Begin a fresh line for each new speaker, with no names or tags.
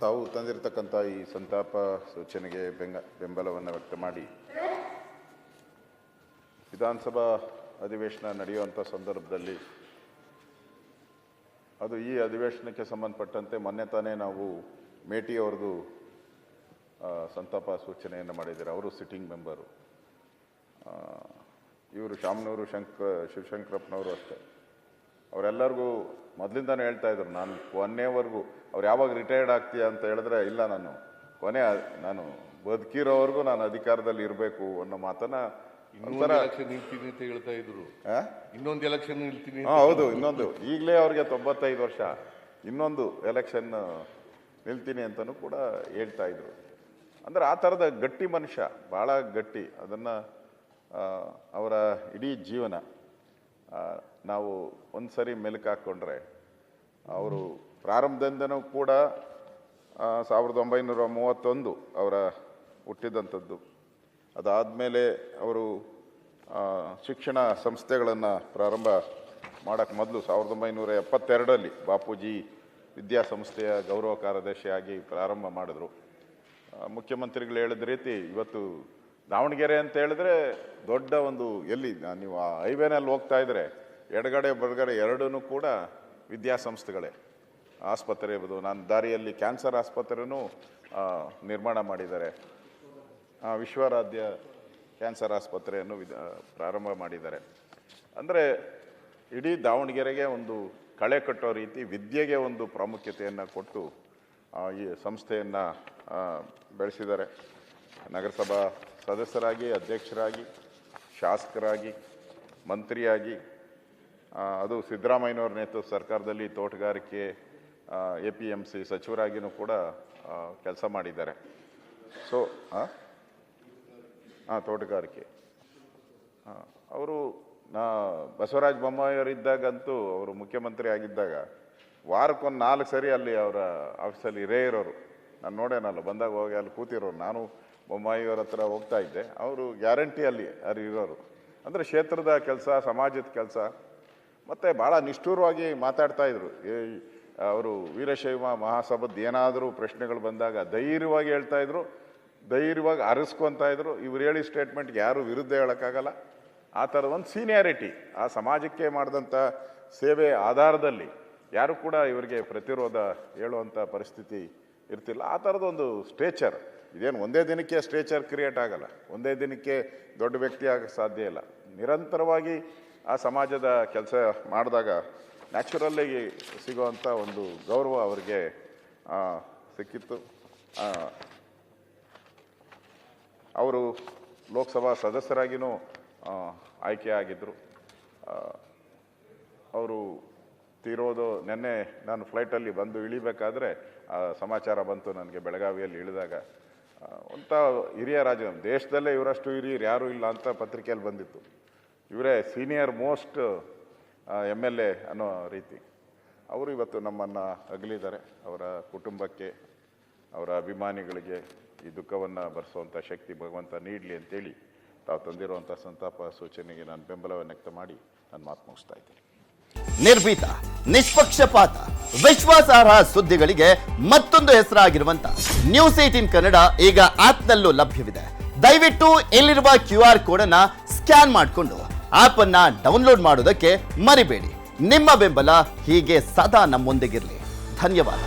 ತಾವು ತಂದಿರತಕ್ಕಂಥ ಈ ಸಂತಾಪ ಸೂಚನೆಗೆ ಬೆಂಬಲವನ್ನು ವ್ಯಕ್ತ ಮಾಡಿ ವಿಧಾನಸಭಾ ಅಧಿವೇಶನ ನಡೆಯುವಂಥ ಸಂದರ್ಭದಲ್ಲಿ ಅದು ಈ ಅಧಿವೇಶನಕ್ಕೆ ಸಂಬಂಧಪಟ್ಟಂತೆ ಮೊನ್ನೆ ತಾನೇ ನಾವು ಮೇಟಿ ಅವ್ರದ್ದು ಸಂತಾಪ ಸೂಚನೆಯನ್ನು ಮಾಡಿದ್ದಾರೆ. ಅವರು ಸಿಟ್ಟಿಂಗ್ ಮೆಂಬರು. ಇವರು ಶಾಮನೂರು ಶಿವಶಂಕರಪ್ಪನವರು ಅಷ್ಟೇ. ಅವರೆಲ್ಲರಿಗೂ ಮೊದಲಿಂದಾನೇ ಹೇಳ್ತಾ ಇದ್ರು, ನಾನು ಕೊನೆವರೆಗೂ ಅವ್ರು ಯಾವಾಗ ರಿಟೈರ್ಡ್ ಆಗ್ತೀಯ ಅಂತ ಹೇಳಿದ್ರೆ, ಇಲ್ಲ ನಾನು ಬದುಕಿರೋವರೆಗೂ ನಾನು ಅಧಿಕಾರದಲ್ಲಿ ಇರಬೇಕು ಅನ್ನೋ ಮಾತನ್ನ
ಹೇಳ್ತಾ ಇದ್ರು. ಇನ್ನೊಂದು ಎಲೆಕ್ಷನ್ ನಿಲ್ತೀನಿ.
ಹೌದು, ಇನ್ನೊಂದು ಈಗಲೇ ಅವ್ರಿಗೆ 95 ವರ್ಷ, ಇನ್ನೊಂದು ಎಲೆಕ್ಷನ್ ನಿಲ್ತೀನಿ ಅಂತಲೂ ಕೂಡ ಹೇಳ್ತಾ ಇದ್ರು. ಅಂದ್ರೆ ಆ ಥರದ ಗಟ್ಟಿ ಮನುಷ್ಯ, ಭಾಳ ಗಟ್ಟಿ. ಅದನ್ನು ಅವರ ಇಡೀ ಜೀವನ ನಾವು ಒಂದು ಸರಿ ಮೆಲುಕು ಹಾಕ್ಕೊಂಡ್ರೆ, ಅವರು ಪ್ರಾರಂಭದಿಂದನೂ ಕೂಡ 1931 ಅವರ ಹುಟ್ಟಿದಂಥದ್ದು. ಅದಾದಮೇಲೆ ಅವರು ಶಿಕ್ಷಣ ಸಂಸ್ಥೆಗಳನ್ನು ಪ್ರಾರಂಭ ಮಾಡೋಕ್ಕೆ ಮೊದಲು 1972ರಲ್ಲಿ ಬಾಪೂಜಿ ವಿದ್ಯಾಸಂಸ್ಥೆಯ ಗೌರವ ಕಾರ್ಯದರ್ಶಿಯಾಗಿ ಪ್ರಾರಂಭ ಮಾಡಿದ್ರು. ಮುಖ್ಯಮಂತ್ರಿಗಳು ಹೇಳಿದ ರೀತಿ ಇವತ್ತು ದಾವಣಗೆರೆ ಅಂತ ಹೇಳಿದ್ರೆ ದೊಡ್ಡ ಒಂದು, ಎಲ್ಲಿ ನೀವು ಆ ಹೈವೇನಲ್ಲಿ ಹೋಗ್ತಾ ಇದ್ರೆ ಎಡಗಡೆ ಬಲಗಡೆ ಎರಡೂ ಕೂಡ ವಿದ್ಯಾಸಂಸ್ಥೆಗಳೇ. ಆಸ್ಪತ್ರೆ ಇರ್ಬೋದು, ನಾನು ದಾರಿಯಲ್ಲಿ ಕ್ಯಾನ್ಸರ್ ಆಸ್ಪತ್ರೆನೂ ನಿರ್ಮಾಣ ಮಾಡಿದ್ದಾರೆ. ವಿಶ್ವರಾಧ್ಯ ಕ್ಯಾನ್ಸರ್ ಆಸ್ಪತ್ರೆಯನ್ನು ಪ್ರಾರಂಭ ಮಾಡಿದ್ದಾರೆ. ಅಂದರೆ ಇಡೀ ದಾವಣಗೆರೆಗೆ ಒಂದು ಕಳೆ ಕಟ್ಟೋ ರೀತಿ ವಿದ್ಯೆಗೆ ಒಂದು ಪ್ರಾಮುಖ್ಯತೆಯನ್ನು ಕೊಟ್ಟು ಈ ಸಂಸ್ಥೆಯನ್ನು ಬೆಳೆಸಿದ್ದಾರೆ. ನಗರಸಭಾ ಸದಸ್ಯರಾಗಿ, ಅಧ್ಯಕ್ಷರಾಗಿ, ಶಾಸಕರಾಗಿ, ಮಂತ್ರಿಯಾಗಿ, ಅದು ಸಿದ್ದರಾಮಯ್ಯನವ್ರ ನೇತೃತ್ವ ಸರ್ಕಾರದಲ್ಲಿ ತೋಟಗಾರಿಕೆ APMC ಸಚಿವರಾಗಿಯೂ ಕೂಡ ಕೆಲಸ ಮಾಡಿದ್ದಾರೆ. ಸೊ ತೋಟಗಾರಿಕೆ ಅವರು ಬಸವರಾಜ ಬೊಮ್ಮಾಯಿಯವರಿದ್ದಾಗಂತೂ, ಅವರು ಮುಖ್ಯಮಂತ್ರಿ ಆಗಿದ್ದಾಗ ವಾರಕ್ಕೊಂದು 4 ಸರಿ ಅಲ್ಲಿ ಅವರ ಆಫೀಸಲ್ಲಿ ಇರೋರು. ನಾನು ನೋಡೇನಲ್ಲ, ಬಂದಾಗ ಹೋಗಿ ಅಲ್ಲಿ ಕೂತಿರೋರು. ನಾನು ಬೊಮ್ಮಾಯಿಯವರ ಹತ್ರ ಹೋಗ್ತಾ ಇದ್ದೆ, ಅವರು ಗ್ಯಾರಂಟಿ ಅಲ್ಲಿ ಇರೋರು. ಅಂದರೆ ಕ್ಷೇತ್ರದ ಕೆಲಸ, ಸಮಾಜದ ಕೆಲಸ, ಮತ್ತು ಭಾಳ ನಿಷ್ಠೂರವಾಗಿ ಮಾತಾಡ್ತಾಯಿದ್ರು. ಅವರು ವೀರಶೈವ ಮಹಾಸಭಾದ ಏನಾದರೂ ಪ್ರಶ್ನೆಗಳು ಬಂದಾಗ ಧೈರ್ಯವಾಗಿ ಹೇಳ್ತಾಯಿದ್ರು, ಧೈರ್ಯವಾಗಿ ಅರಸ್ಕೊತಾ ಇದ್ರು. ಇವ್ರು ಹೇಳಿ ಸ್ಟೇಟ್ಮೆಂಟ್ಗೆ ಯಾರು ವಿರುದ್ಧ ಹೇಳೋಕ್ಕಾಗಲ್ಲ. ಆ ಥರದ ಒಂದು ಸೀನಿಯಾರಿಟಿ, ಆ ಸಮಾಜಕ್ಕೆ ಮಾಡಿದಂಥ ಸೇವೆ ಆಧಾರದಲ್ಲಿ ಯಾರು ಕೂಡ ಇವರಿಗೆ ಪ್ರತಿರೋಧ ಹೇಳುವಂಥ ಪರಿಸ್ಥಿತಿ ಇರ್ತಿಲ್ಲ. ಆ ಥರದೊಂದು ಸ್ಟೇಚರ್, ಇದೇನು ಒಂದೇ ದಿನಕ್ಕೆ ಸ್ಟೇಚರ್ ಕ್ರಿಯೇಟ್ ಆಗಲ್ಲ, ಒಂದೇ ದಿನಕ್ಕೆ ದೊಡ್ಡ ವ್ಯಕ್ತಿ ಆಗಕ್ಕೆ ಸಾಧ್ಯ ಇಲ್ಲ. ನಿರಂತರವಾಗಿ ಆ ಸಮಾಜದ ಕೆಲಸ ಮಾಡಿದಾಗ ನ್ಯಾಚುರಲ್ಲಾಗಿ ಸಿಗುವಂಥ ಒಂದು ಗೌರವ ಅವರಿಗೆ ಸಿಕ್ಕಿತ್ತು. ಅವರು ಲೋಕಸಭಾ ಸದಸ್ಯರಾಗಿಯೂ ಆಯ್ಕೆ ಆಗಿದ್ದರು. ಅವರು ತೀರೋದು ನೆನ್ನೆ ನಾನು ಫ್ಲೈಟಲ್ಲಿ ಬಂದು ಇಳಿಬೇಕಾದ್ರೆ ಸಮಾಚಾರ ಬಂತು ನನಗೆ. ಬೆಳಗಾವಿಯಲ್ಲಿ ಇಳಿದಾಗ ಒಂಥ ಹಿರಿಯ ರಾಜ, ದೇಶದಲ್ಲೇ ಇವರಷ್ಟು ಹಿರಿಯರು ಯಾರೂ ಇಲ್ಲ ಅಂತ ಪತ್ರಿಕೆಯಲ್ಲಿ ಬಂದಿತ್ತು. ಇವರೇ ಸೀನಿಯರ್ ಮೋಸ್ಟ್ MLA ಅನ್ನೋ ರೀತಿ. ಅವರು ಇವತ್ತು ನಮ್ಮನ್ನು ಅಗಲಿದ್ದಾರೆ. ಅವರ ಕುಟುಂಬಕ್ಕೆ, ಅವರ ಅಭಿಮಾನಿಗಳಿಗೆ ಈ ದುಃಖವನ್ನು ಭರಿಸುವಂಥ ಶಕ್ತಿ ಭಗವಂತ ನೀಡಲಿ ಅಂತೇಳಿ ತಾವು ತಂದಿರುವಂಥ ಸಂತಾಪ ಸೂಚನೆಗೆ ನಾನು ಬೆಂಬಲವನ್ನು ವ್ಯಕ್ತ ಮಾಡಿ ನಾನು ಮಾತು ಮುಗಿಸ್ತಾ ಇದ್ದೀನಿ.
ನಿರ್ಭೀತ, ನಿಷ್ಪಕ್ಷಪಾತ, ವಿಶ್ವಾಸಾರ್ಹ ಸುದ್ದಿಗಳಿಗೆ ಮತ್ತೊಂದು ಹೆಸರಾಗಿರುವಂತ ನ್ಯೂಸ್ 18 ಕನ್ನಡ ಈಗ ಆಪ್ನಲ್ಲೂ ಲಭ್ಯವಿದೆ. ದಯವಿಟ್ಟು ಇಲ್ಲಿರುವ QR ಕೋಡ್ ಅನ್ನ ಸ್ಕ್ಯಾನ್ ಮಾಡಿಕೊಂಡು ಆಪ್ ಅನ್ನ ಡೌನ್ಲೋಡ್ ಮಾಡೋದಕ್ಕೆ ಮರಿಬೇಡಿ. ನಿಮ್ಮ ಬೆಂಬಲ ಹೀಗೆ ಸದಾ ನಮ್ಮೊಂದಿಗಿರಲಿ. ಧನ್ಯವಾದ.